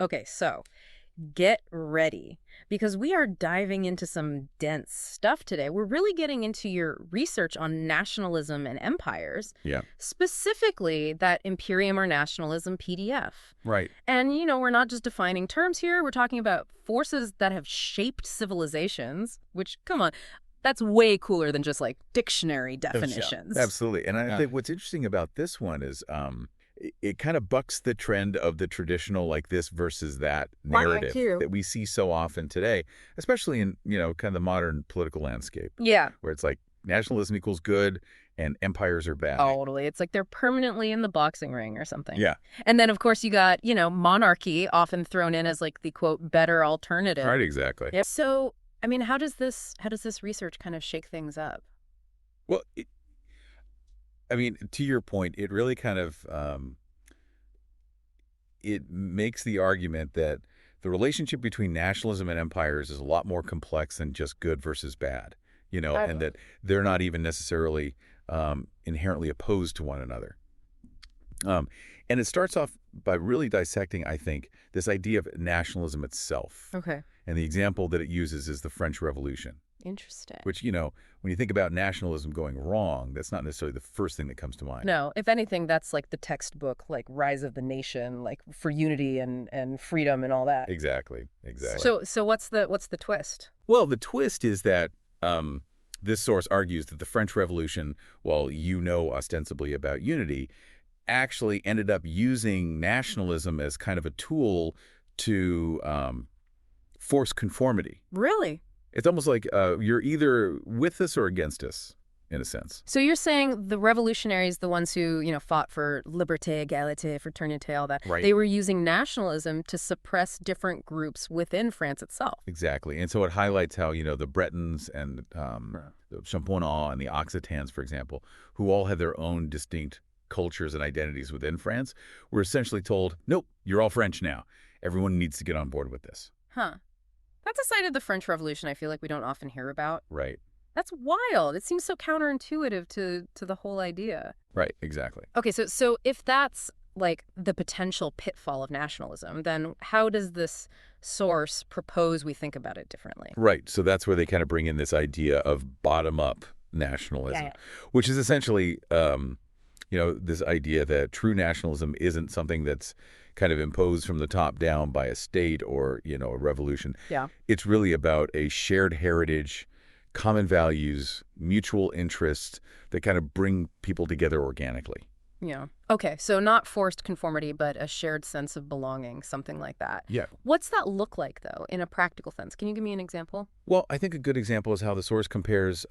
Okay, so get ready because we are diving into some dense stuff today. We're really getting into your research on nationalism and empires, Yeah. specifically that Imperium or Nationalism PDF. Right. And, we're not just defining terms here, we're talking about forces that have shaped civilizations, which, come on, that's way cooler than just like dictionary Yeah, definitions. absolutely. And I think what's interesting about this one is it kind of bucks the trend of the traditional like this versus that Mine narrative too. that we see so often today, especially in, kind of the modern political landscape, Yeah. where it's like nationalism equals good and empires are bad. Totally. It's like they're permanently in the boxing ring or something. Yeah. And then, of course, you got, monarchy often thrown in as like the quote better alternative. Right, exactly. Yep. So, I mean, how does this research kind of shake things up? Well, I mean, to your point, it really kind of it makes the argument that the relationship between nationalism and empires is a lot more complex than just good versus bad, and that they're not even necessarily inherently opposed to one another. Um, and it starts off by really dissecting, I think, this idea of nationalism itself. Okay. And the example that it uses is the French Revolution, Interesting. which, when you think about nationalism going wrong, that's not necessarily the first thing that comes to mind. No, if anything, that's like the textbook, like Rise of the Nation, like for unity and freedom and all that. Exactly. Exactly. So what's the twist? Well, the twist is that this source argues that the French Revolution, while ostensibly about unity, actually ended up using nationalism as kind of a tool to force conformity. Really? It's almost like you're either with us or against us, in a sense. So you're saying the revolutionaries, the ones who, fought for liberté, égalité, fraternité, all that, Right. they were using nationalism to suppress different groups within France itself. Exactly. And so it highlights how, the Bretons and the Champenois and the Occitans, for example, who all had their own distinct cultures and identities within France, were essentially told, nope, you're all French now. Everyone needs to get on board with this. Huh. That's a side of the French Revolution I feel like we don't often hear about. Right. That's wild. It seems so counterintuitive to the whole idea. Right, exactly. Okay, so if that's like the potential pitfall of nationalism, then how does this source propose we think about it differently? Right. So that's where they kind of bring in this idea of bottom-up nationalism, Yeah. which is essentially, this idea that true nationalism isn't something that's kind of imposed from the top down by a state or, a revolution. Yeah. It's really about a shared heritage, common values, mutual interests that kind of bring people together organically. Yeah. Okay, so not forced conformity, but a shared sense of belonging, something like that. Yeah. What's that look like, though, in a practical sense? Can you give me an example? Well, I think a good example is how the source compares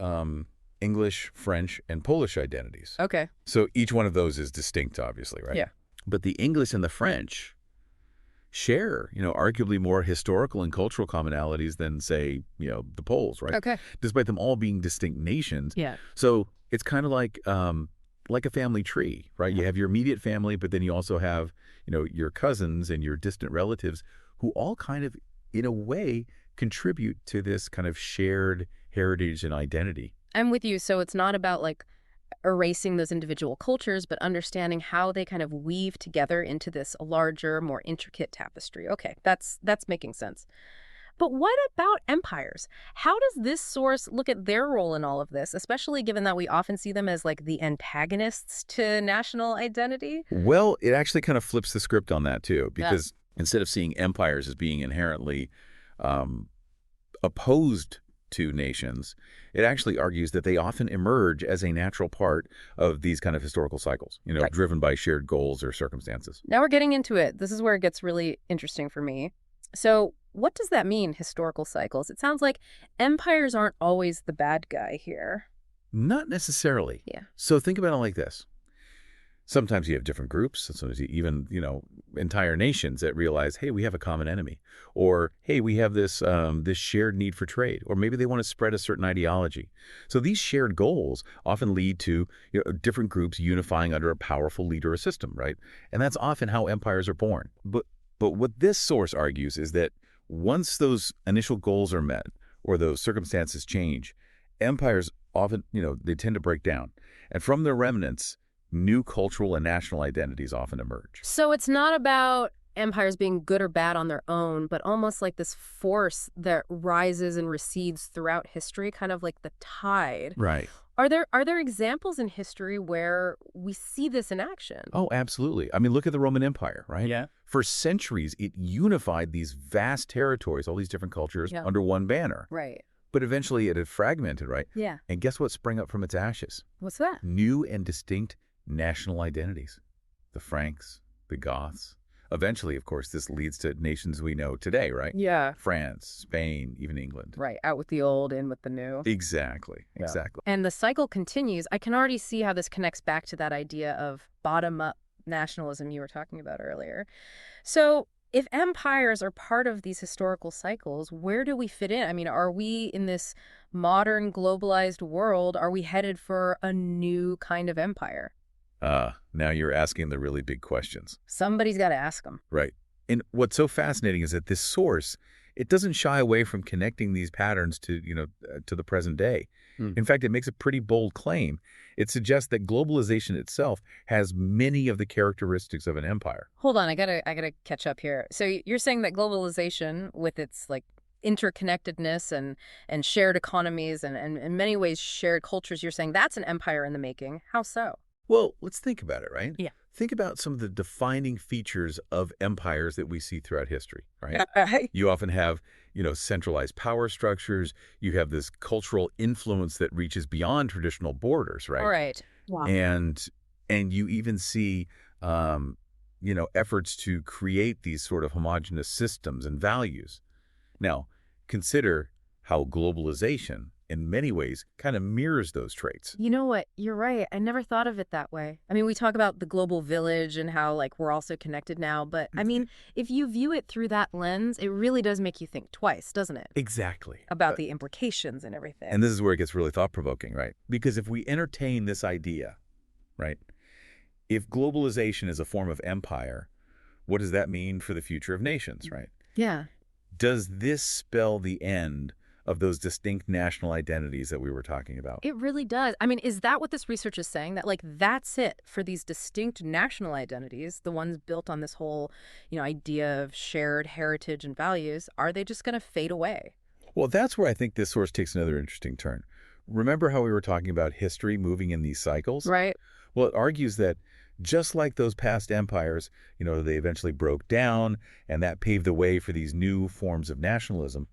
English, French, and Polish identities. Okay. So each one of those is distinct, obviously, right? Yeah. But the English and the French share, arguably more historical and cultural commonalities than, say, the Poles, right? Okay. Despite them all being distinct nations. Yeah. So it's kind of like a family tree, right? You have your immediate family, but then you also have, your cousins and your distant relatives who all kind of, in a way, contribute to this kind of shared heritage and identity. I'm with you. So it's not about like erasing those individual cultures, but understanding how they kind of weave together into this larger, more intricate tapestry. Okay, that's making sense. But what about empires? How does this source look at their role in all of this, especially given that we often see them as like the antagonists to national identity? Well, it actually kind of flips the script on that too, because instead of seeing empires as being inherently opposed to nations, it actually argues that they often emerge as a natural part of these kind of historical cycles, Right. driven by shared goals or circumstances. Now we're getting into it. This is where it gets really interesting for me. So what does that mean, historical cycles? It sounds like empires aren't always the bad guy here. Not necessarily. Yeah. So think about it like this. Sometimes you have different groups, sometimes you even, entire nations that realize, hey, we have a common enemy. Or, hey, we have this shared need for trade. Or maybe they want to spread a certain ideology. So these shared goals often lead to different groups unifying under a powerful leader or system, right? And that's often how empires are born. But what this source argues is that once those initial goals are met or those circumstances change, empires often, they tend to break down. And from their remnants, new cultural and national identities often emerge. So it's not about empires being good or bad on their own, but almost like this force that rises and recedes throughout history, kind of like the tide. Right. Are there examples in history where we see this in action? Oh, absolutely. I mean, look at the Roman Empire, right? Yeah. For centuries, it unified these vast territories, all these different cultures, Yeah. under one banner. Right. But eventually it had fragmented, right? Yeah. And guess what sprang up from its ashes? What's that? New and distinct national identities. The Franks, the Goths. Eventually, of course, this leads to nations we know today, right? Yeah. France, Spain, even England. Right. Out with the old, in with the new. Exactly. Yeah. Exactly. And the cycle continues. I can already see how this connects back to that idea of bottom-up nationalism you were talking about earlier. So if empires are part of these historical cycles, where do we fit in? I mean, are we in this modern globalized world, are we headed for a new kind of empire? Now you're asking the really big questions. Somebody's got to ask them. Right. And what's so fascinating is that this source, it doesn't shy away from connecting these patterns to, to the present day. Hmm. In fact, it makes a pretty bold claim. It suggests that globalization itself has many of the characteristics of an empire. Hold on, I gotta catch up here. So you're saying that globalization, with its like interconnectedness and shared economies and in many ways shared cultures, you're saying that's an empire in the making. How so? Well, let's think about it, right? Yeah. Think about some of the defining features of empires that we see throughout history, right? Right. You often have, centralized power structures. You have this cultural influence that reaches beyond traditional borders, right? All right. Wow. And you even see, efforts to create these sort of homogenous systems and values. Now, consider how globalization, in many ways, kind of mirrors those traits. You know what? You're right. I never thought of it that way. I mean, we talk about the global village and how like we're all so connected now, but I mean, if you view it through that lens, it really does make you think twice, doesn't it? Exactly. About the implications and everything. And this is where it gets really thought-provoking, right? Because if we entertain this idea, right, if globalization is a form of empire, what does that mean for the future of nations, right? Yeah. Does this spell the end of those distinct national identities that we were talking about? It really does. I mean, is that what this research is saying? That like that's it for these distinct national identities, the ones built on this whole, idea of shared heritage and values, are they just going to fade away? Well, that's where I think this source takes another interesting turn. Remember how we were talking about history moving in these cycles? Right. Well, it argues that just like those past empires, they eventually broke down, and that paved the way for these new forms of nationalism.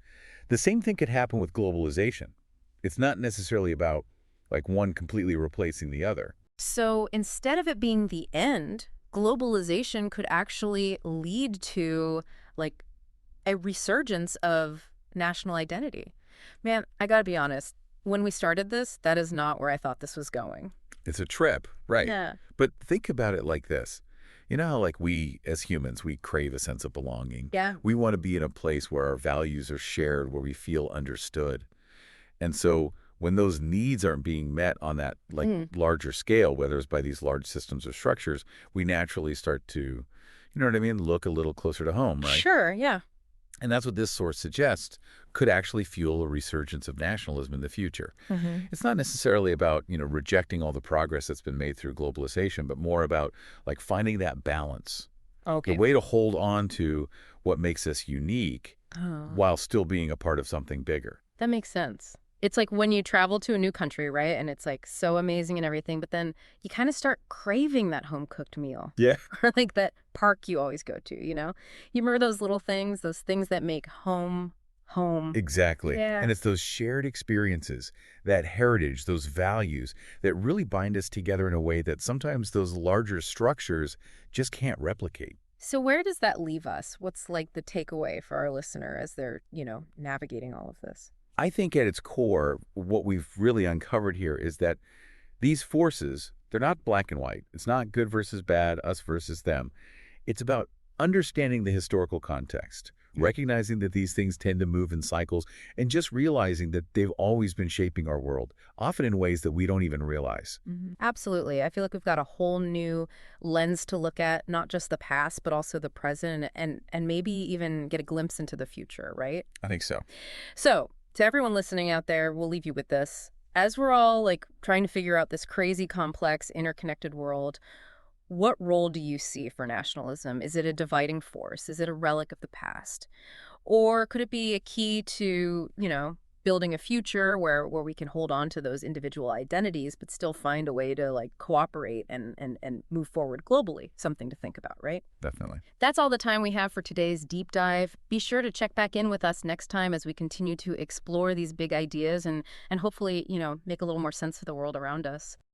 The same thing could happen with globalization. It's not necessarily about like one completely replacing the other. So instead of it being the end, globalization could actually lead to like a resurgence of national identity. Man, I gotta be honest. When we started this, that is not where I thought this was going. It's a trip, right? Yeah. But think about it like this. You know how like we, as humans, we crave a sense of belonging. Yeah. We want to be in a place where our values are shared, where we feel understood. And so when those needs aren't being met on that like larger scale, whether it's by these large systems or structures, we naturally start to, look a little closer to home, right? Sure, yeah. And that's what this source suggests could actually fuel a resurgence of nationalism in the future. It's not necessarily about, rejecting all the progress that's been made through globalization, but more about like finding that balance. Okay. The way to hold on to what makes us unique while still being a part of something bigger. That makes sense. It's like when you travel to a new country, right? And it's like so amazing and everything, but then you kind of start craving that home-cooked meal. Yeah. Or like that park you always go to, You remember those little things, those things that make home. Exactly. Yeah. And it's those shared experiences, that heritage, those values that really bind us together in a way that sometimes those larger structures just can't replicate. So where does that leave us? What's like the takeaway for our listener as they're, navigating all of this? I think at its core, what we've really uncovered here is that these forces, they're not black and white. It's not good versus bad, us versus them. It's about understanding the historical context, recognizing that these things tend to move in cycles, and just realizing that they've always been shaping our world, often in ways that we don't even realize. Absolutely. I feel like we've got a whole new lens to look at, not just the past, but also the present and maybe even get a glimpse into the future, right? I think so. So, to everyone listening out there, we'll leave you with this. As we're all like trying to figure out this crazy, complex, interconnected world, What role do you see for nationalism? Is it a dividing force? Is it a relic of the past? Or could it be a key to, building a future where we can hold on to those individual identities, but still find a way to like cooperate and move forward globally? Something to think about, right? Definitely. That's all the time we have for today's deep dive. Be sure to check back in with us next time as we continue to explore these big ideas and hopefully, make a little more sense of the world around us.